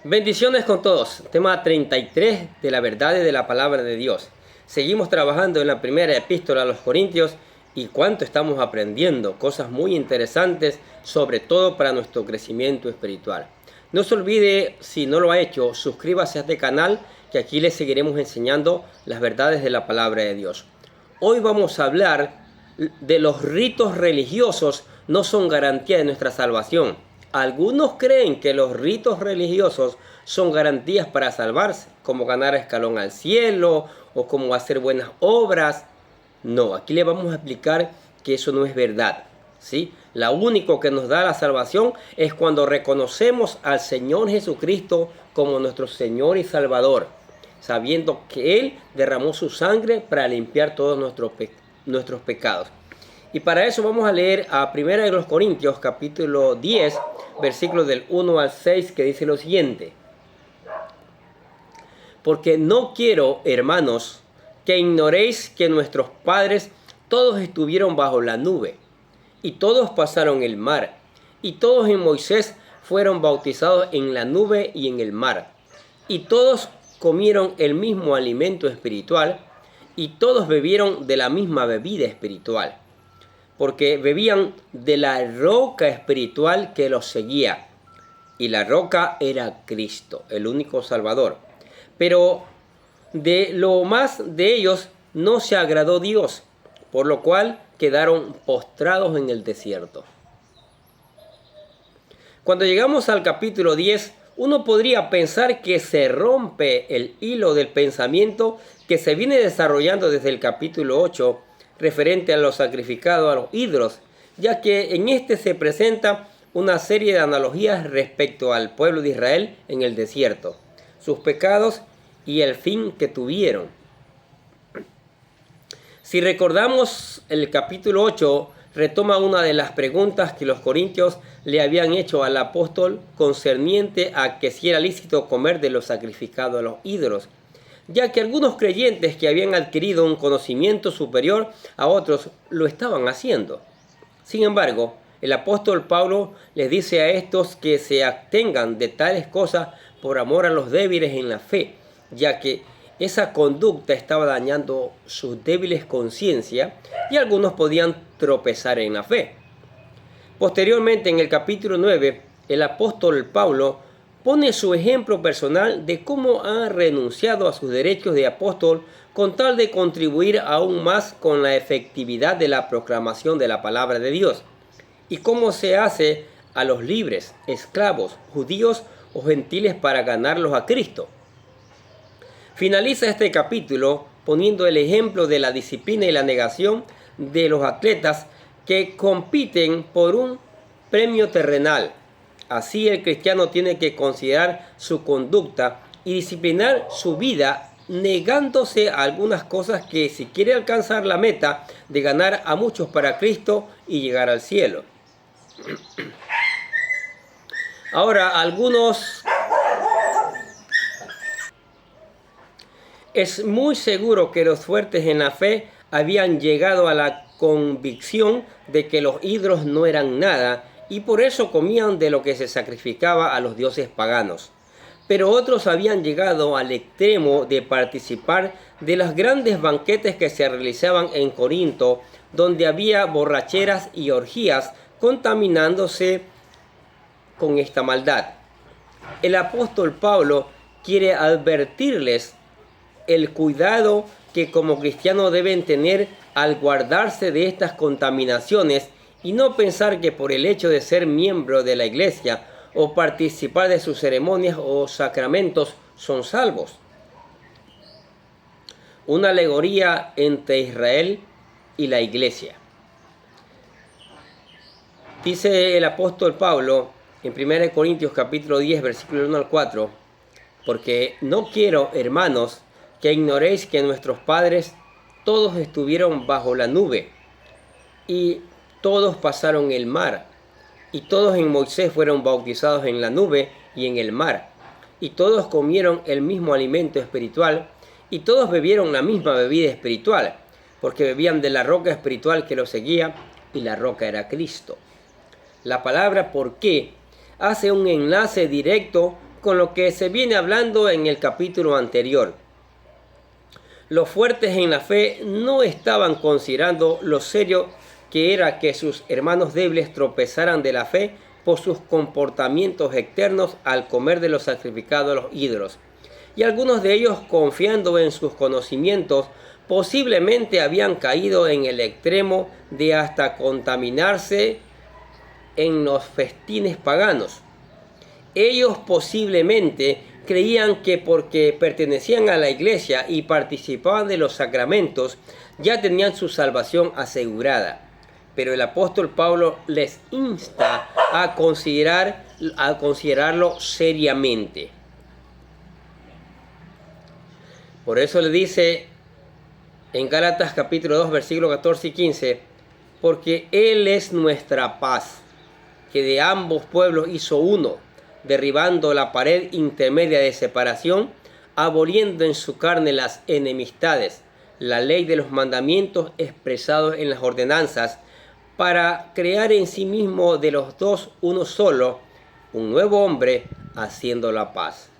Bendiciones con todos. Tema 33 de la verdad y de la palabra de Dios. Seguimos trabajando en la primera epístola a los Corintios y cuánto estamos aprendiendo. Cosas muy interesantes, sobre todo para nuestro crecimiento espiritual. No se olvide, si no lo ha hecho, suscríbase a este canal que aquí les seguiremos enseñando las verdades de la palabra de Dios. Hoy vamos a hablar de los ritos religiosos no son garantía de nuestra salvación. Algunos creen que los ritos religiosos son garantías para salvarse, como ganar escalón al cielo o como hacer buenas obras. No, aquí le vamos a explicar que eso no es verdad, ¿sí? Lo único que nos da la salvación es cuando reconocemos al Señor Jesucristo como nuestro Señor y Salvador, sabiendo que Él derramó su sangre para limpiar todos nuestros pecados. Y para eso vamos a leer a 1 Corintios capítulo 10, versículos del 1 al 6, que dice lo siguiente. Porque no quiero, hermanos, que ignoréis que nuestros padres todos estuvieron bajo la nube, y todos pasaron el mar, y todos en Moisés fueron bautizados en la nube y en el mar, y todos comieron el mismo alimento espiritual, y todos bebieron de la misma bebida espiritual, porque bebían de la roca espiritual que los seguía, y la roca era Cristo, el único Salvador. Pero de lo más de ellos no se agradó Dios, por lo cual quedaron postrados en el desierto. Cuando llegamos al capítulo 10, uno podría pensar que se rompe el hilo del pensamiento que se viene desarrollando desde el capítulo 8, referente a lo sacrificado a los ídolos, ya que en este se presenta una serie de analogías respecto al pueblo de Israel en el desierto, sus pecados y el fin que tuvieron. Si recordamos, el capítulo 8 retoma una de las preguntas que los corintios le habían hecho al apóstol concerniente a que si era lícito comer de lo sacrificado a los ídolos, ya que algunos creyentes que habían adquirido un conocimiento superior a otros lo estaban haciendo. Sin embargo, el apóstol Pablo les dice a estos que se abstengan de tales cosas por amor a los débiles en la fe, ya que esa conducta estaba dañando sus débiles conciencias y algunos podían tropezar en la fe. Posteriormente, en el capítulo 9, el apóstol Pablo pone su ejemplo personal de cómo ha renunciado a sus derechos de apóstol con tal de contribuir aún más con la efectividad de la proclamación de la palabra de Dios, y cómo se hace a los libres, esclavos, judíos o gentiles para ganarlos a Cristo. Finaliza este capítulo poniendo el ejemplo de la disciplina y la negación de los atletas que compiten por un premio terrenal. Así el cristiano tiene que considerar su conducta y disciplinar su vida, negándose a algunas cosas que si quiere alcanzar la meta de ganar a muchos para Cristo y llegar al cielo. Ahora, es muy seguro que los fuertes en la fe habían llegado a la convicción de que los ídolos no eran nada y por eso comían de lo que se sacrificaba a los dioses paganos. Pero otros habían llegado al extremo de participar de los grandes banquetes que se realizaban en Corinto, donde había borracheras y orgías, contaminándose con esta maldad. El apóstol Pablo quiere advertirles el cuidado que como cristianos deben tener al guardarse de estas contaminaciones y no pensar que por el hecho de ser miembro de la iglesia o participar de sus ceremonias o sacramentos son salvos. Una alegoría entre Israel y la iglesia. Dice el apóstol Pablo en 1 Corintios capítulo 10, versículo 1 al 4, porque no quiero, hermanos, que ignoréis que nuestros padres todos estuvieron bajo la nube, y todos pasaron el mar, y todos en Moisés fueron bautizados en la nube y en el mar, y todos comieron el mismo alimento espiritual, y todos bebieron la misma bebida espiritual, porque bebían de la roca espiritual que los seguía, y la roca era Cristo. La palabra ¿por qué? Hace un enlace directo con lo que se viene hablando en el capítulo anterior. Los fuertes en la fe no estaban considerando lo serio que era que sus hermanos débiles tropezaran de la fe por sus comportamientos externos al comer de los sacrificados a los ídolos. Y algunos de ellos, confiando en sus conocimientos, posiblemente habían caído en el extremo de hasta contaminarse en los festines paganos. Ellos posiblemente creían que porque pertenecían a la iglesia y participaban de los sacramentos, ya tenían su salvación asegurada. Pero el apóstol Pablo les insta a considerarlo seriamente. Por eso le dice en Gálatas capítulo 2, versículos 14 y 15, porque Él es nuestra paz, que de ambos pueblos hizo uno, derribando la pared intermedia de separación, aboliendo en su carne las enemistades, la ley de los mandamientos expresados en las ordenanzas, para crear en sí mismo de los dos uno solo, un nuevo hombre, haciendo la paz.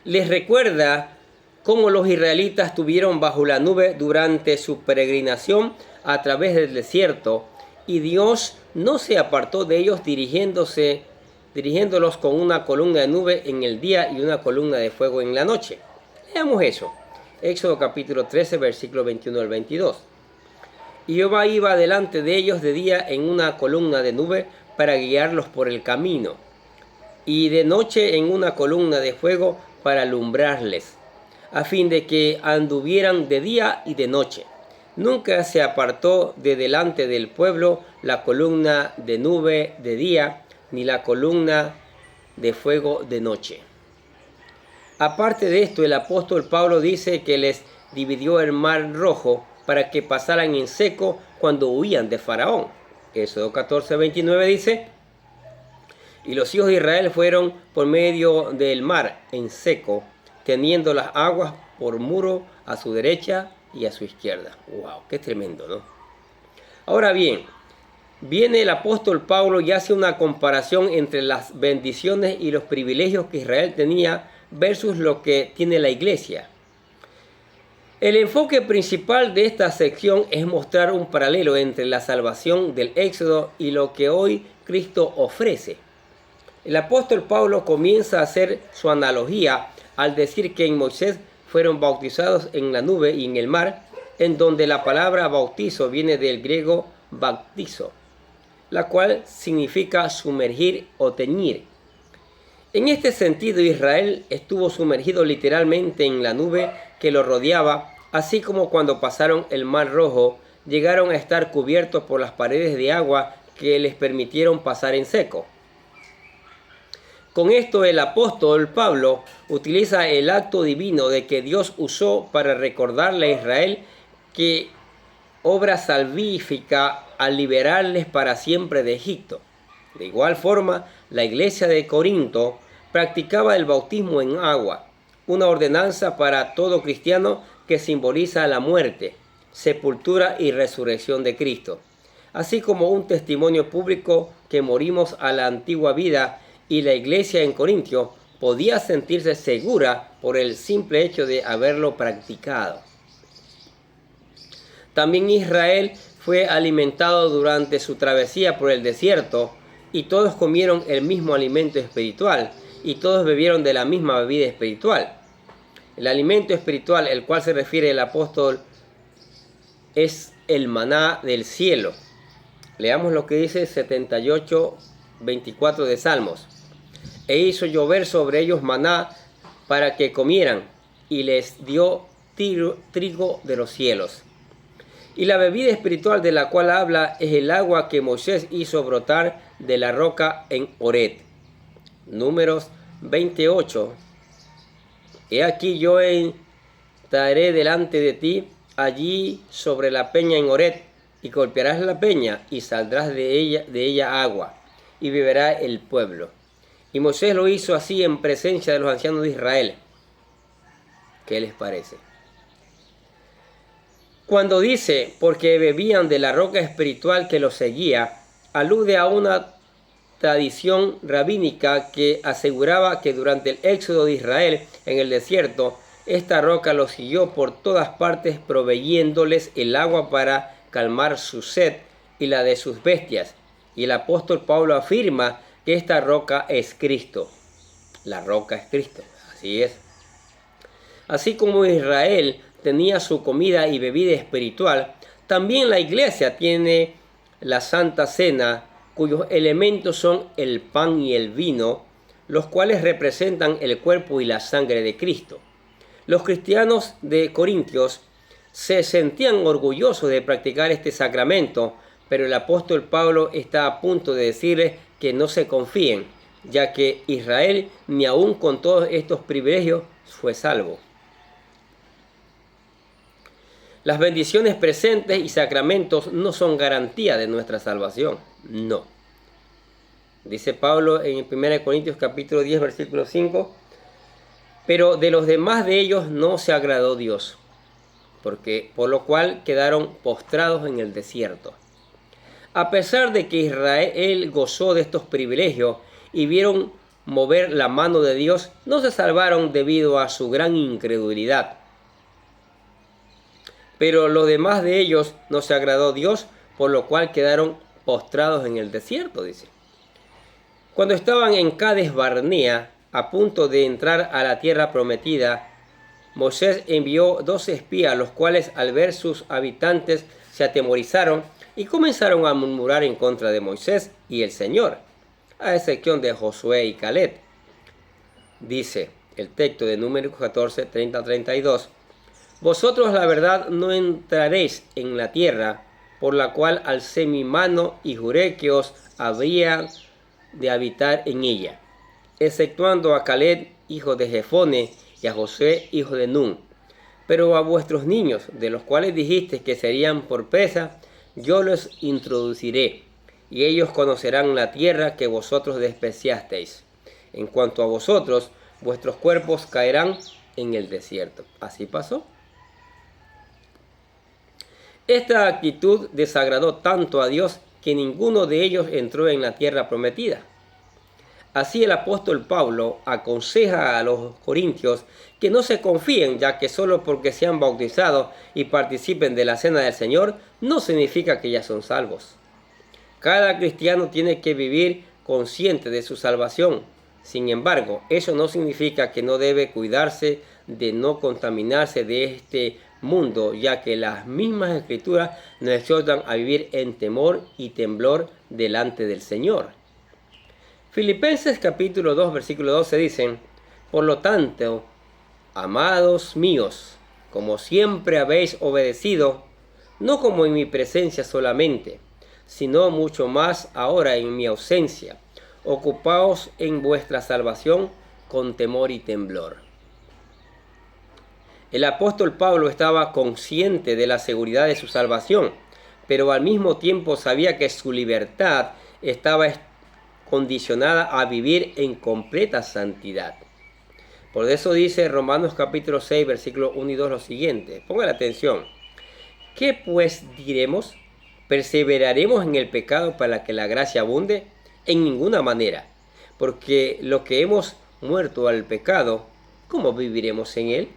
Les recuerda cómo los israelitas estuvieron bajo la nube durante su peregrinación a través del desierto, y Dios no se apartó de ellos dirigiéndolos con una columna de nube en el día y una columna de fuego en la noche. Leamos eso. Éxodo capítulo 13, versículo 21 al 22. Y Jehová iba delante de ellos de día en una columna de nube para guiarlos por el camino, y de noche en una columna de fuego para alumbrarles, a fin de que anduvieran de día y de noche. Nunca se apartó de delante del pueblo la columna de nube de día, ni la columna de fuego de noche. Aparte de esto, el apóstol Pablo dice que les dividió el mar rojo para que pasaran en seco cuando huían de Faraón. Éxodo 14, 29 dice, y los hijos de Israel fueron por medio del mar en seco, teniendo las aguas por muro a su derecha y a su izquierda. ¡Wow! ¡Qué tremendo!, ¿no? Ahora bien, viene el apóstol Pablo y hace una comparación entre las bendiciones y los privilegios que Israel tenía versus lo que tiene la iglesia. El enfoque principal de esta sección es mostrar un paralelo entre la salvación del Éxodo y lo que hoy Cristo ofrece. El apóstol Pablo comienza a hacer su analogía al decir que en Moisés fueron bautizados en la nube y en el mar, en donde la palabra bautizo viene del griego baptizo, la cual significa sumergir o teñir. En este sentido, Israel estuvo sumergido literalmente en la nube que lo rodeaba, así como cuando pasaron el Mar Rojo, llegaron a estar cubiertos por las paredes de agua que les permitieron pasar en seco. Con esto el apóstol Pablo utiliza el acto divino de que Dios usó para recordarle a Israel que obra salvífica al liberarles para siempre de Egipto. De igual forma, la iglesia de Corinto practicaba el bautismo en agua, una ordenanza para todo cristiano que simboliza la muerte, sepultura y resurrección de Cristo, así como un testimonio público que morimos a la antigua vida, y la iglesia en Corintio podía sentirse segura por el simple hecho de haberlo practicado. También Israel fue alimentado durante su travesía por el desierto, y todos comieron el mismo alimento espiritual, y todos bebieron de la misma bebida espiritual. El alimento espiritual, el cual se refiere el apóstol, es el maná del cielo. Leamos lo que dice 78, 24 de Salmos. E hizo llover sobre ellos maná para que comieran, y les dio trigo de los cielos. Y la bebida espiritual de la cual habla es el agua que Moisés hizo brotar de la roca en Horeb. Números 28. He aquí yo estaré delante de ti allí sobre la peña en Horeb, y golpearás la peña y saldrás de ella agua, y beberá el pueblo. Y Moisés lo hizo así en presencia de los ancianos de Israel. ¿Qué les parece? Cuando dice, porque bebían de la roca espiritual que los seguía, alude a una tradición rabínica que aseguraba que durante el éxodo de Israel en el desierto, esta roca los siguió por todas partes, proveyéndoles el agua para calmar su sed y la de sus bestias. Y el apóstol Pablo afirma que esta roca es Cristo. La roca es Cristo, así es. Así como Israel tenía su comida y bebida espiritual, también la iglesia tiene la Santa Cena, cuyos elementos son el pan y el vino, los cuales representan el cuerpo y la sangre de Cristo. Los cristianos de Corintios se sentían orgullosos de practicar este sacramento, pero el apóstol Pablo está a punto de decirles que no se confíen, ya que Israel ni aun con todos estos privilegios fue salvo. Las bendiciones presentes y sacramentos no son garantía de nuestra salvación, no. Dice Pablo en 1 Corintios capítulo 10, versículo 5, pero de los demás de ellos no se agradó Dios, por lo cual quedaron postrados en el desierto. A pesar de que Israel gozó de estos privilegios y vieron mover la mano de Dios, no se salvaron debido a su gran incredulidad. Pero los demás de ellos no se agradó Dios, por lo cual quedaron postrados en el desierto, dice. Cuando estaban en Cades Barnea, a punto de entrar a la tierra prometida, Moisés envió 12 espías, los cuales al ver sus habitantes se atemorizaron y comenzaron a murmurar en contra de Moisés y el Señor, a excepción de Josué y Caleb. Dice el texto de Números 14, 30-32, vosotros la verdad no entraréis en la tierra, por la cual alcé mi mano y juré que os habría de habitar en ella, exceptuando a Caleb, hijo de Jefone, y a Josué, hijo de Nun. Pero a vuestros niños, de los cuales dijiste que serían por presa, yo los introduciré, y ellos conocerán la tierra que vosotros despreciasteis. En cuanto a vosotros, vuestros cuerpos caerán en el desierto. Así pasó. Esta actitud desagradó tanto a Dios que ninguno de ellos entró en la tierra prometida. Así el apóstol Pablo aconseja a los corintios que no se confíen, ya que solo porque sean bautizados y participen de la cena del Señor, no significa que ya son salvos. Cada cristiano tiene que vivir consciente de su salvación. Sin embargo, eso no significa que no debe cuidarse de no contaminarse de este mundo, ya que las mismas escrituras nos exhortan a vivir en temor y temblor delante del Señor. Filipenses capítulo 2, versículo 12 dicen, por lo tanto, amados míos, como siempre habéis obedecido, no como en mi presencia solamente, sino mucho más ahora en mi ausencia, ocupaos en vuestra salvación con temor y temblor. El apóstol Pablo estaba consciente de la seguridad de su salvación, pero al mismo tiempo sabía que su libertad estaba condicionada a vivir en completa santidad. Por eso dice Romanos capítulo 6, versículos 1 y 2 lo siguiente. Pongan atención. ¿Qué pues diremos? ¿Perseveraremos en el pecado para que la gracia abunde? En ninguna manera. Porque lo que hemos muerto al pecado, ¿cómo viviremos en él?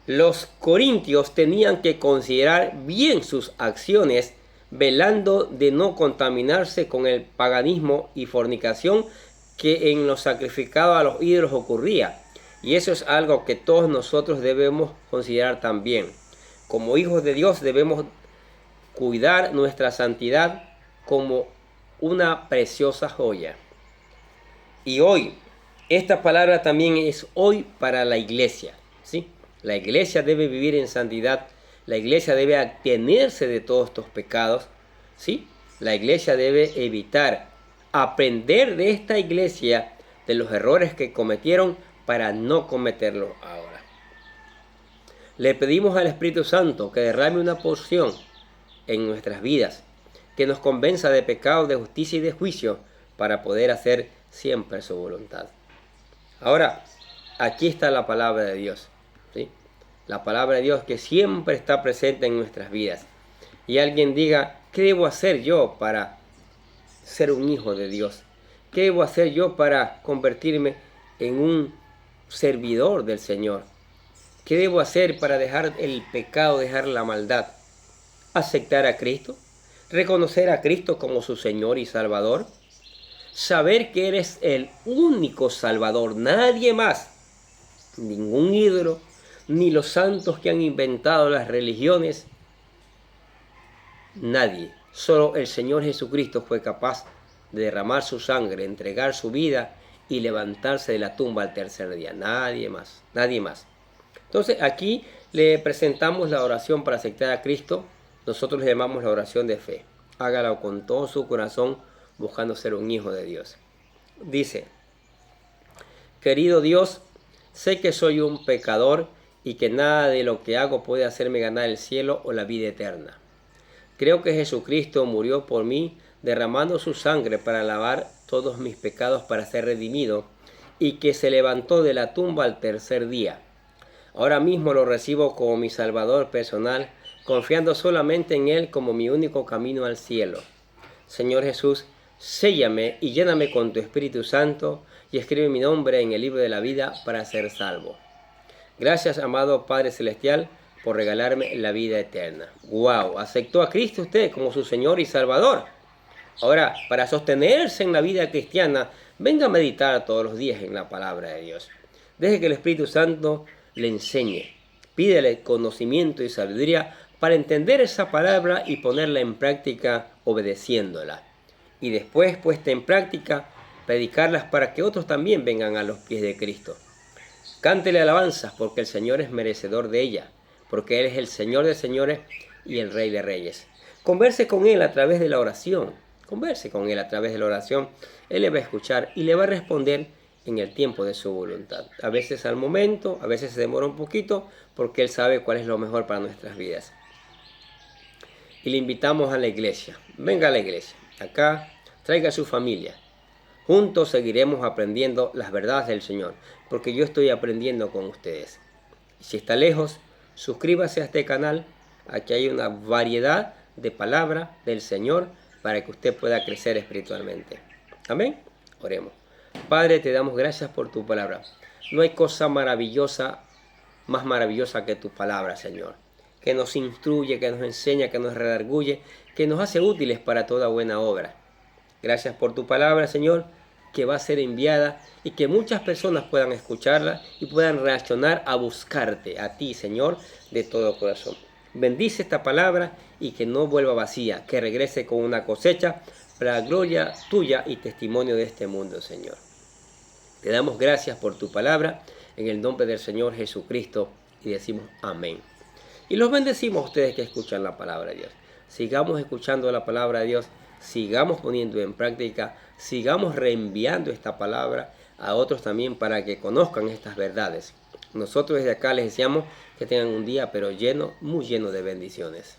Los corintios tenían que considerar bien sus acciones, velando de no contaminarse con el paganismo y fornicación que en los sacrificados a los ídolos ocurría. Y eso es algo que todos nosotros debemos considerar también. Como hijos de Dios debemos cuidar nuestra santidad como una preciosa joya. Y hoy, esta palabra también es hoy para la iglesia, ¿sí? La iglesia debe vivir en santidad. La iglesia debe abstenerse de todos estos pecados, ¿sí? La iglesia debe evitar, aprender de esta iglesia, de los errores que cometieron para no cometerlos ahora. Le pedimos al Espíritu Santo que derrame una porción en nuestras vidas, que nos convenza de pecado, de justicia y de juicio, para poder hacer siempre su voluntad. Ahora, aquí está la palabra de Dios, ¿sí? La palabra de Dios que siempre está presente en nuestras vidas. Y alguien diga, ¿qué debo hacer yo para ser un hijo de Dios? ¿Qué debo hacer yo para convertirme en un servidor del Señor? ¿Qué debo hacer para dejar el pecado, dejar la maldad? ¿Aceptar a Cristo? ¿Reconocer a Cristo como su Señor y Salvador? Saber que eres el único Salvador, nadie más, ningún ídolo, ni los santos que han inventado las religiones, nadie. Solo el Señor Jesucristo fue capaz de derramar su sangre, entregar su vida y levantarse de la tumba al tercer día. Nadie más, nadie más. Entonces aquí le presentamos la oración para aceptar a Cristo. Nosotros le llamamos la oración de fe. Hágala con todo su corazón, buscando ser un hijo de Dios. Dice: querido Dios, sé que soy un pecador y que nada de lo que hago puede hacerme ganar el cielo o la vida eterna. Creo que Jesucristo murió por mí, derramando su sangre para lavar todos mis pecados para ser redimido, y que se levantó de la tumba al tercer día. Ahora mismo lo recibo como mi Salvador personal, confiando solamente en Él como mi único camino al cielo. Señor Jesús, séllame y lléname con tu Espíritu Santo y escribe mi nombre en el libro de la vida para ser salvo. Gracias, amado Padre Celestial, por regalarme la vida eterna. ¡Wow! ¿Aceptó a Cristo usted como su Señor y Salvador? Ahora, para sostenerse en la vida cristiana, venga a meditar todos los días en la palabra de Dios. Deje que el Espíritu Santo le enseñe. Pídele conocimiento y sabiduría para entender esa palabra y ponerla en práctica obedeciéndola. Y después, puesta en práctica, predicarlas para que otros también vengan a los pies de Cristo. Cántele alabanzas porque el Señor es merecedor de ella, porque Él es el Señor de señores y el Rey de reyes. Converse con Él a través de la oración. Converse con Él a través de la oración. Él le va a escuchar y le va a responder en el tiempo de su voluntad. A veces al momento, a veces se demora un poquito, porque Él sabe cuál es lo mejor para nuestras vidas. Y le invitamos a la iglesia. Venga a la iglesia. Acá, traiga a su familia. Juntos seguiremos aprendiendo las verdades del Señor, porque yo estoy aprendiendo con ustedes. Si está lejos, suscríbase a este canal. Aquí hay una variedad de palabras del Señor para que usted pueda crecer espiritualmente. Amén. Oremos. Padre, te damos gracias por tu palabra. No hay cosa maravillosa, más maravillosa que tu palabra, Señor, que nos instruye, que nos enseña, que nos redarguye, que nos hace útiles para toda buena obra. Gracias por tu palabra, Señor, que va a ser enviada y que muchas personas puedan escucharla y puedan reaccionar a buscarte, a ti, Señor, de todo corazón. Bendice esta palabra y que no vuelva vacía, que regrese con una cosecha para la gloria tuya y testimonio de este mundo, Señor. Te damos gracias por tu palabra en el nombre del Señor Jesucristo y decimos amén. Y los bendecimos a ustedes que escuchan la palabra de Dios. Sigamos escuchando la palabra de Dios, sigamos poniendo en práctica, sigamos reenviando esta palabra a otros también para que conozcan estas verdades. Nosotros desde acá les deseamos que tengan un día pero lleno, muy lleno de bendiciones.